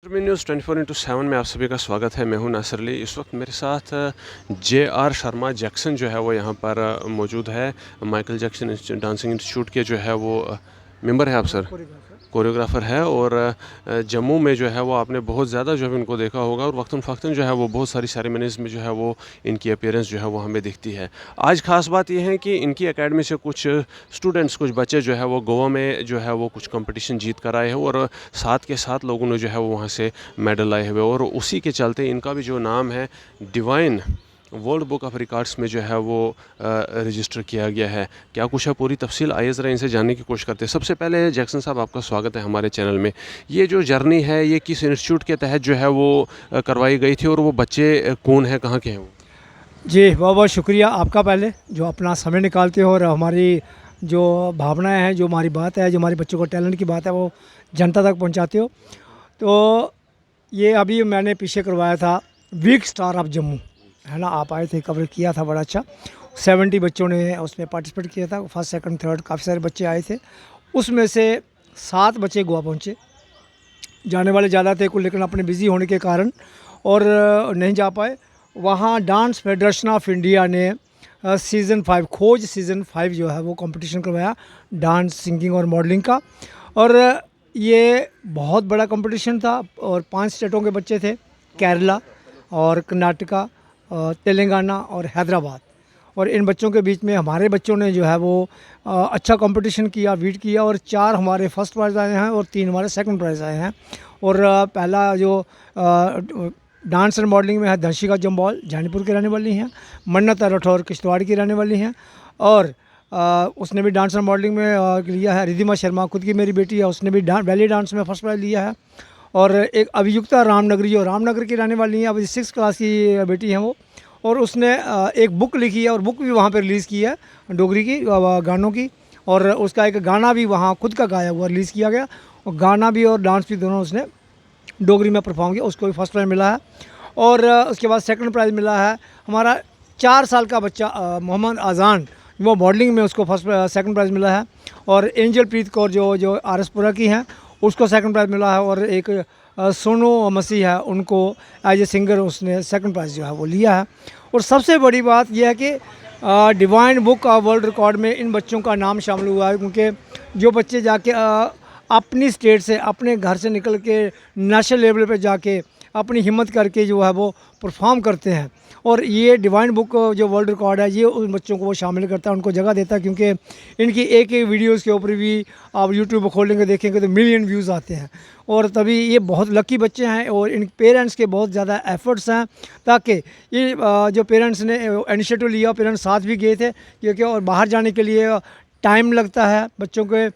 में न्यूज़ 24/7 में आप सभी का स्वागत है। मैं हूं नासिर अली। इस वक्त मेरे साथ जे.आर. शर्मा जैक्सन जो है वो यहाँ पर मौजूद है। माइकल जैक्सन डांसिंग इंस्टीट्यूट के जो है वो मेंबर है आप सर, कोरियोग्राफर है। और जम्मू में जो है वो आपने बहुत ज़्यादा जो है इनको देखा होगा और वक्तन फ़क्तन जो है वो बहुत सारी सेरेमनीज़ में जो है वो इनकी अपीयरेंस जो है वो हमें दिखती है। आज ख़ास बात यह है कि इनकी एकेडमी से कुछ स्टूडेंट्स, कुछ बच्चे जो है वो गोवा में जो है वो कुछ कंपटीशन जीत कर आए हैं और साथ के साथ लोगों ने जो है वो वहाँ से मेडल लाए हुए और उसी के चलते इनका भी जो नाम है divine world book of records में जो है वो रजिस्टर किया गया है। क्या कुछ है पूरी तफसील, आइए ज़रा इनसे जानने की कोशिश करते हैं। सबसे पहले जैक्सन साहब आपका स्वागत है हमारे चैनल में। ये जो जर्नी है ये किस इंस्टीट्यूट के तहत जो है वो करवाई गई थी और वो बच्चे कौन है, कहाँ के हैं वो? जी बहुत बहुत शुक्रिया आपका, पहले जो अपना समय निकालते हो और हमारी जो भावनाएं हैं, जो हमारी बात है, जो हमारे बच्चों को टैलेंट की बात है वो जनता तक पहुंचाते हो। तो ये अभी मैंने पीछे करवाया था वीक स्टार ऑफ जम्मू, है ना। आप आए थे, कवर किया था, बड़ा अच्छा। 70 बच्चों ने उसमें पार्टिसिपेट किया था, फर्स्ट सेकंड थर्ड काफ़ी सारे बच्चे आए थे। उसमें से 7 बच्चे गोवा पहुँचे। जाने वाले ज़्यादा थे कुल, लेकिन अपने बिज़ी होने के कारण और नहीं जा पाए। वहाँ डांस फेडरेशन ऑफ इंडिया ने सीज़न 5 खोज सीज़न 5 जो है वो कंपटीशन करवाया डांस, सिंगिंग और मॉडलिंग का। और ये बहुत बड़ा कंपटीशन था और 5 स्टेटों के बच्चे थे, केरला और कर्नाटका, तेलंगाना और हैदराबाद। और इन बच्चों के बीच में हमारे बच्चों ने जो है वो अच्छा कंपटीशन किया, बीट किया और 4 हमारे फर्स्ट प्राइज़ आए हैं और 3 हमारे सेकंड प्राइज़ आए हैं। और पहला जो डांस एंड मॉडलिंग में है धनशिका जम्वाल, जानीपुर की रहने वाली हैं। मन्नत राठौर किश्तवाड़ की रहने वाली हैं। और उसने भी डांस एंड मॉडलिंग में लिया है। रिद्धिमा शर्मा खुद की मेरी बेटी है, उसने भी बैली डांस में फर्स्ट प्राइज़ लिया है। और एक अभियुक्ता रामनगरी जो रामनगर की रहने वाली हैं, अभी 6th क्लास की बेटी हैं वो, और उसने एक बुक लिखी है और बुक भी वहाँ पे रिलीज़ की है डोगरी की गानों की। और उसका एक गाना भी वहाँ खुद का गाया हुआ रिलीज़ किया गया, और गाना भी और डांस भी दोनों उसने डोगरी में परफॉर्म किया। उसको भी फर्स्ट प्राइज़ मिला है। और उसके बाद सेकंड प्राइज़ मिला है हमारा 4 साल का बच्चा मोहम्मद आज़ान, वो मॉडलिंग में उसको सेकंड प्राइज़ मिला है। और एंजल प्रीत कौर जो आरएसपुरा की हैं, उसको सेकंड प्राइज़ मिला है। और एक सोनू मसीह है, उनको एज ए सिंगर उसने सेकंड प्राइज़ जो है वो लिया है। और सबसे बड़ी बात यह है कि divine book of world record में इन बच्चों का नाम शामिल हुआ है, क्योंकि जो बच्चे जाके अपनी स्टेट से, अपने घर से निकल के नेशनल लेवल पे जाके अपनी हिम्मत करके जो है वो परफॉर्म करते हैं। और ये डिवाइन बुक जो वर्ल्ड रिकॉर्ड है ये उन बच्चों को वो शामिल करता है, उनको जगह देता है, क्योंकि इनकी एक एक वीडियोस के ऊपर भी आप यूट्यूब खोलेंगे देखेंगे तो मिलियन व्यूज़ आते हैं। और तभी ये बहुत लकी बच्चे हैं और इन पेरेंट्स के बहुत ज़्यादा एफर्ट्स हैं, ताकि ये जो पेरेंट्स ने इनिशिएटिव लिया, पेरेंट्स साथ भी गए थे, क्योंकि और बाहर जाने के लिए टाइम लगता है बच्चों के,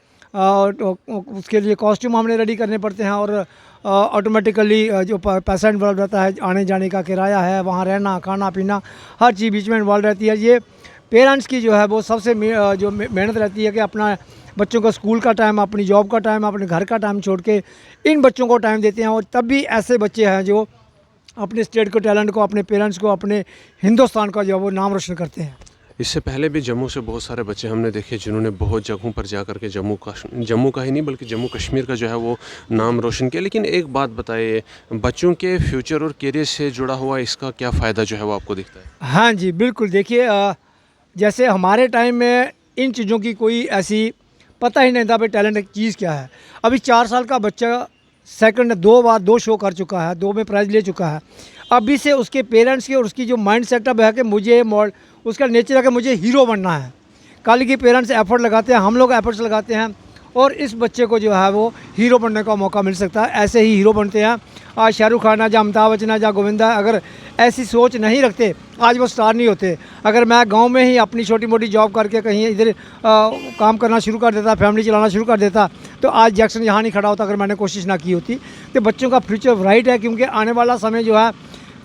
उसके लिए कॉस्ट्यूम हमने रेडी करने पड़ते हैं। और ऑटोमेटिकली जो पैसा इन्वॉल्व रहता है, आने जाने का किराया है, वहाँ रहना, खाना पीना, हर चीज़ बीच में इन्वॉल्व रहती है। ये पेरेंट्स की जो है वो सबसे जो मेहनत रहती है कि अपना बच्चों का स्कूल का टाइम, अपनी जॉब का टाइम, अपने घर का टाइम छोड़ के इन बच्चों को टाइम देते हैं। और तब भी ऐसे बच्चे हैं जो अपने स्टेट को, टैलेंट को, अपने पेरेंट्स को, अपने हिंदुस्तान का जो है वो नाम रोशन करते हैं। इससे पहले भी जम्मू से बहुत सारे बच्चे हमने देखे जिन्होंने बहुत जगहों पर जा कर के जम्मू का ही नहीं बल्कि जम्मू कश्मीर का जो है वो नाम रोशन किया। लेकिन एक बात बताइए, बच्चों के फ्यूचर और करियर से जुड़ा हुआ इसका क्या फ़ायदा जो है वो आपको दिखता है? हाँ जी, बिल्कुल। देखिए जैसे हमारे टाइम में इन चीज़ों की कोई ऐसी पता ही नहीं था भाई टैलेंट एक चीज़ क्या है। अभी 4 साल का बच्चा सेकंड 2 बार 2 शो कर चुका है, 2 में प्राइज़ ले चुका है। अभी से उसके पेरेंट्स की और उसकी जो माइंड सेटअप है कि मुझे उसका नेचर है कि मुझे हीरो बनना है। कल के पेरेंट्स एफर्ट लगाते हैं, हम लोग एफर्ट्स लगाते हैं, और इस बच्चे को जो है वो हीरो बनने का मौका मिल सकता है। ऐसे ही हीरो बनते हैं। आज शाहरुख खान है, या अमिताभ बच्चन है, या गोविंदा, अगर ऐसी सोच नहीं रखते आज वो स्टार नहीं होते। अगर मैं गांव में ही अपनी छोटी मोटी जॉब करके कहीं इधर काम करना शुरू कर देता, फैमिली चलाना शुरू कर देता, तो आज जैक्सन यहाँ नहीं खड़ा होता अगर मैंने कोशिश ना की होती। तो बच्चों का फ्यूचर ब्राइट है, क्योंकि आने वाला समय जो है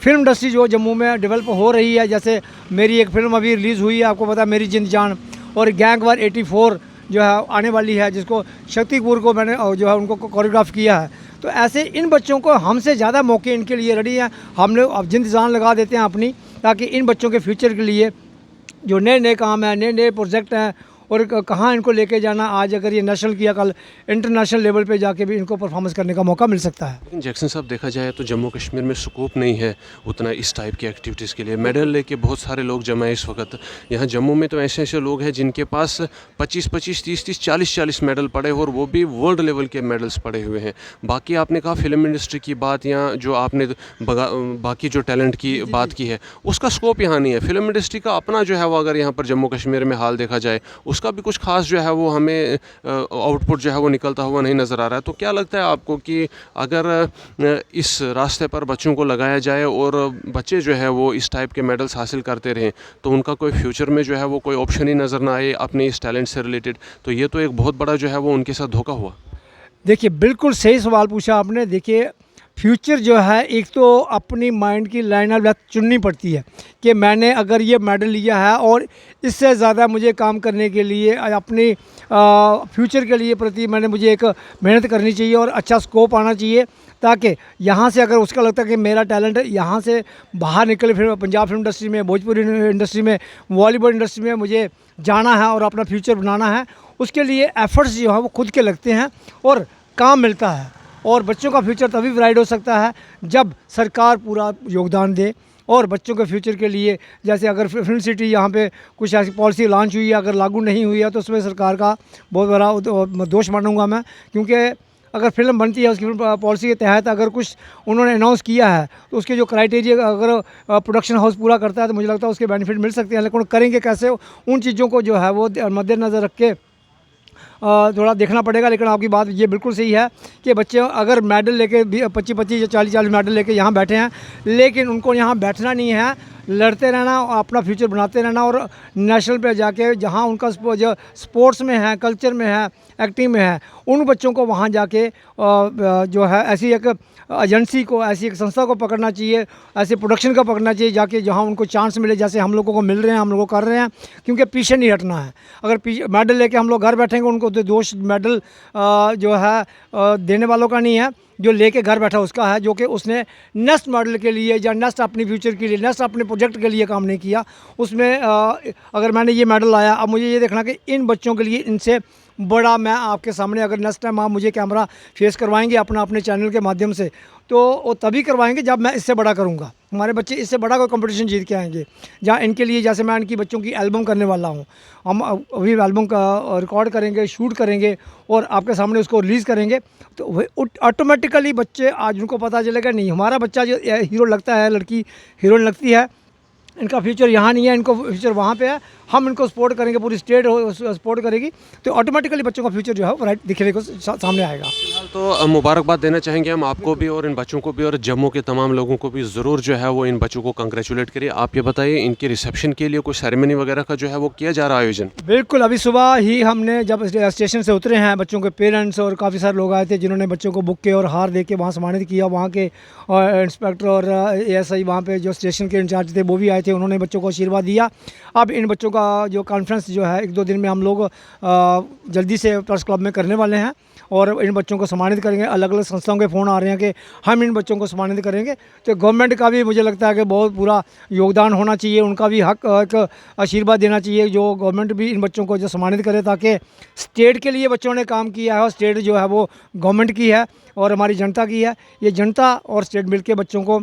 फिल्म इंडस्ट्री जो जम्मू में डेवलप हो रही है। जैसे मेरी एक फ़िल्म अभी रिलीज़ हुई है, आपको पता है, मेरी जिंद जान, और गैंग वार 84 जो है आने वाली है, जिसको शक्ति कपूर को मैंने जो है उनको कोरियोग्राफ किया है। तो ऐसे इन बच्चों को हमसे ज़्यादा मौके इनके लिए रेडी हैं। हम लोग अब जिंद जान लगा देते हैं अपनी, ताकि इन बच्चों के फ्यूचर के लिए जो नए नए काम हैं, नए नए प्रोजेक्ट हैं, और कहाँ इनको लेके जाना, आज अगर ये नेशनल किया कल इंटरनेशनल लेवल पे जाके भी इनको परफॉर्मेंस करने का मौका मिल सकता है। लेकिन जैक्सन साहब देखा जाए तो जम्मू कश्मीर में स्कोप नहीं है उतना इस टाइप की एक्टिविटीज़ के लिए। मेडल लेके बहुत सारे लोग जमा है इस वक्त यहाँ जम्मू में, तो ऐसे ऐसे लोग हैं जिनके पास 25-25, 30-30, 40-40 मेडल पड़े और वो भी वर्ल्ड लेवल के मेडल्स पड़े हुए हैं। बाकी आपने कहा फिल्म इंडस्ट्री की बात या जो आपने बाकी जो टैलेंट की बात की है उसका स्कोप यहाँ नहीं है। फिल्म इंडस्ट्री का अपना जो है वो अगर यहाँ पर जम्मू कश्मीर में हाल देखा जाए उसका भी कुछ खास जो है वो हमें आउटपुट जो है वो निकलता हुआ नहीं नज़र आ रहा है। तो क्या लगता है आपको कि अगर इस रास्ते पर बच्चों को लगाया जाए और बच्चे जो है वो इस टाइप के मेडल्स हासिल करते रहें तो उनका कोई फ्यूचर में जो है वो कोई ऑप्शन ही नज़र ना आए अपने इस टैलेंट से रिलेटेड, तो ये तो एक बहुत बड़ा जो है वो उनके साथ धोखा हुआ। देखिए बिल्कुल सही सवाल पूछा आपने। देखिए फ्यूचर जो है एक तो अपनी माइंड की लाइन ऑफ चुननी पड़ती है कि मैंने अगर ये मेडल लिया है और इससे ज़्यादा मुझे काम करने के लिए अपनी फ्यूचर के लिए प्रति मुझे एक मेहनत करनी चाहिए और अच्छा स्कोप आना चाहिए, ताकि यहाँ से अगर उसका लगता है कि मेरा टैलेंट है यहाँ से बाहर निकले, फिर पंजाब फिल्म इंडस्ट्री में, भोजपुरी इंडस्ट्री में, बॉलीवुड इंडस्ट्री में मुझे जाना है और अपना फ्यूचर बनाना है, उसके लिए एफ़र्ट्स जो है वो खुद के लगते हैं और काम मिलता है। और बच्चों का फ्यूचर तभी ब्राइट हो सकता है जब सरकार पूरा योगदान दे और बच्चों के फ्यूचर के लिए, जैसे अगर फिल्म सिटी यहाँ पे कुछ ऐसी पॉलिसी लॉन्च हुई है, अगर लागू नहीं हुई है तो उसमें सरकार का बहुत बड़ा दोष मानूंगा मैं, क्योंकि अगर फिल्म बनती है उसकी फिल्म पॉलिसी के तहत अगर कुछ उन्होंने अनाउंस किया है तो उसके जो क्राइटेरिया अगर प्रोडक्शन हाउस पूरा करता है तो मुझे लगता है उसके बेनिफिट मिल सकते हैं। लेकिन करेंगे कैसे, उन चीज़ों को जो है वो मद्देनज़र रख के थोड़ा देखना पड़ेगा। लेकिन आपकी बात ये बिल्कुल सही है कि बच्चे अगर मेडल लेके 25-25 या 40-40 मेडल लेके यहाँ बैठे हैं, लेकिन उनको यहाँ बैठना नहीं है, लड़ते रहना, अपना फ्यूचर बनाते रहना और नेशनल पे जाके जहाँ उनका जो स्पोर्ट्स में है, कल्चर में है, एक्टिंग में है, उन बच्चों को वहाँ जाके जो है ऐसी एक एजेंसी को, ऐसी एक संस्था को पकड़ना चाहिए, ऐसे प्रोडक्शन का पकड़ना चाहिए जाके जहाँ उनको चांस मिले, जैसे हम लोगों को मिल रहे हैं, हम लोग कर रहे हैं, क्योंकि पीछे नहीं हटना है। अगर मेडल लेके हम लोग घर बैठेंगे उनको तो दोष मेडल जो है देने वालों का नहीं है, जो लेके घर बैठा उसका है, जो कि उसने नेक्स्ट मॉडल के लिए या नेक्स्ट अपनी फ्यूचर के लिए, नेक्स्ट अपने प्रोजेक्ट के लिए काम नहीं किया। उसमें अगर मैंने ये मेडल लाया, अब मुझे ये देखना कि इन बच्चों के लिए इनसे बड़ा मैं आपके सामने, अगर नेक्स्ट टाइम आप मुझे कैमरा फेस करवाएंगे अपने चैनल के माध्यम से, तो वो तभी करवाएंगे जब मैं इससे बड़ा करूँगा। हमारे बच्चे इससे बड़ा कोई कंपटीशन जीत के आएंगे, जहाँ इनके लिए, जैसे मैं इनकी बच्चों की एल्बम करने वाला हूँ, हम अभी एल्बम का रिकॉर्ड करेंगे, शूट करेंगे और आपके सामने उसको रिलीज़ करेंगे, तो ऑटोमेटिकली बच्चे आज उनको पता चलेगा नहीं हमारा बच्चा जो हीरो लगता है, लड़की हीरोइन लगती है, इनका फ्यूचर यहाँ नहीं है, इनको फ्यूचर वहाँ पे है, हम इनको सपोर्ट करेंगे, पूरी स्टेट सपोर्ट करेगी, तो ऑटोमेटिकली बच्चों का फ्यूचर जो है वो राइट दिखने को सामने आएगा। तो मुबारकबाद देना चाहेंगे हम आपको भी और इन बच्चों को भी और जम्मू के तमाम लोगों को भी, ज़रूर जो है वो इन बच्चों को कंग्रेचुलेट करिए। आप ये बताइए इनके रिसेप्शन के लिए कोई सेरेमनी वगैरह का जो है वो किया जा रहा है आयोजन? बिल्कुल, अभी सुबह ही हमने जब स्टेशन से उतरे हैं, बच्चों के पेरेंट्स और काफ़ी सारे लोग आए थे जिन्होंने बच्चों को बुक के और हार दे के वहाँ सम्मानित किया। वहाँ के इंस्पेक्टर और ASI वहाँ पे जो स्टेशन के इंचार्ज थे वो भी आए थे, उन्होंने बच्चों को आशीर्वाद दिया। अब इन बच्चों का जो कॉन्फ्रेंस जो है 1-2 दिन में हम लोग जल्दी से प्रेस क्लब में करने वाले हैं और इन बच्चों को सम्मानित करेंगे। अलग अलग संस्थाओं के फ़ोन आ रहे हैं कि हम इन बच्चों को सम्मानित करेंगे, तो गवर्नमेंट का भी मुझे लगता है कि बहुत पूरा योगदान होना चाहिए, उनका भी हक एक आशीर्वाद देना चाहिए, जो गवर्नमेंट भी इन बच्चों को जो सम्मानित करे, ताकि स्टेट के लिए बच्चों ने काम किया है और स्टेट जो है वो गवर्नमेंट की है और हमारी जनता की है। ये जनता और स्टेट मिल के बच्चों को,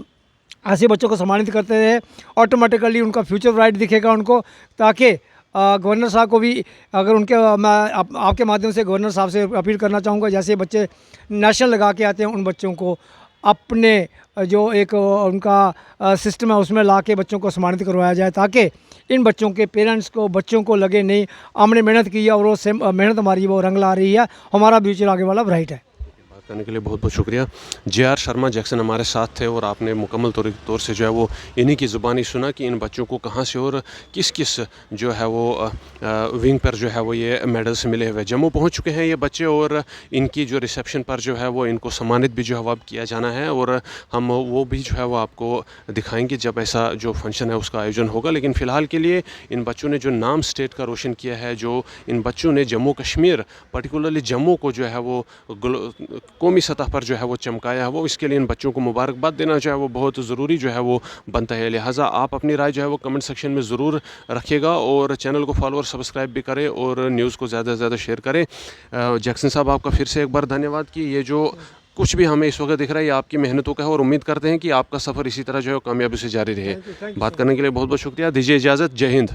ऐसे बच्चों को सम्मानित करते रहे, ऑटोमेटिकली उनका फ्यूचर ब्राइट दिखेगा उनको, ताकि गवर्नर साहब को भी, अगर उनके मैं आपके माध्यम से गवर्नर साहब से अपील करना चाहूँगा, जैसे बच्चे नेशनल लगा के आते हैं उन बच्चों को अपने जो एक उनका सिस्टम है उसमें ला के बच्चों को सम्मानित करवाया जाए, ताकि इन बच्चों के पेरेंट्स को, बच्चों को लगे नहीं हमने मेहनत की है और वो मेहनत हमारी वो रंग ला रही है, हमारा फ्यूचर आगे वाला ब्राइट है। करने के लिए बहुत बहुत शुक्रिया। JR शर्मा जैक्सन हमारे साथ थे और आपने मुकम्मल तौर से जो है वो इन्हीं की ज़ुबानी सुना कि इन बच्चों को कहाँ से और किस किस जो है वो विंग पर जो है वो ये मेडल्स मिले हुए। जम्मू पहुँच चुके हैं ये बच्चे और इनकी जो रिसेप्शन पर जो है वो इनको सम्मानित भी जो है वो अब किया जाना है और हम वो भी जो है वो आपको दिखाएंगे जब ऐसा जो फंक्शन है उसका आयोजन होगा। लेकिन फ़िलहाल के लिए इन बच्चों ने जो नाम स्टेट का रोशन किया है, जो इन बच्चों ने जम्मू कश्मीर, पर्टिकुलरली जम्मू को जो है वो कौमी सतह पर जो है वो चमकाया है वो, इसके लिए इन बच्चों को मुबारकबाद देना जो है वो बहुत ज़रूरी जो है वो बनता है। लिहाजा आप अपनी राय जो है वो कमेंट सेक्शन में ज़रूर रखिएगा और चैनल को फॉलो और सब्सक्राइब भी करें और न्यूज़ को ज़्यादा से ज़्यादा शेयर करें। जैक्सन साहब, आपका फिर से एक बार धन्यवाद कि ये जो कुछ भी हमें इस वक्त दिख रहा है ये आपकी मेहनतों का है और उम्मीद करते हैं कि आपका सफ़र इसी तरह जो है कामयाबी से जारी रहे। थैंक यू बात करने के लिए बहुत बहुत शुक्रिया। दीजिए इजाज़त। जय हिंद।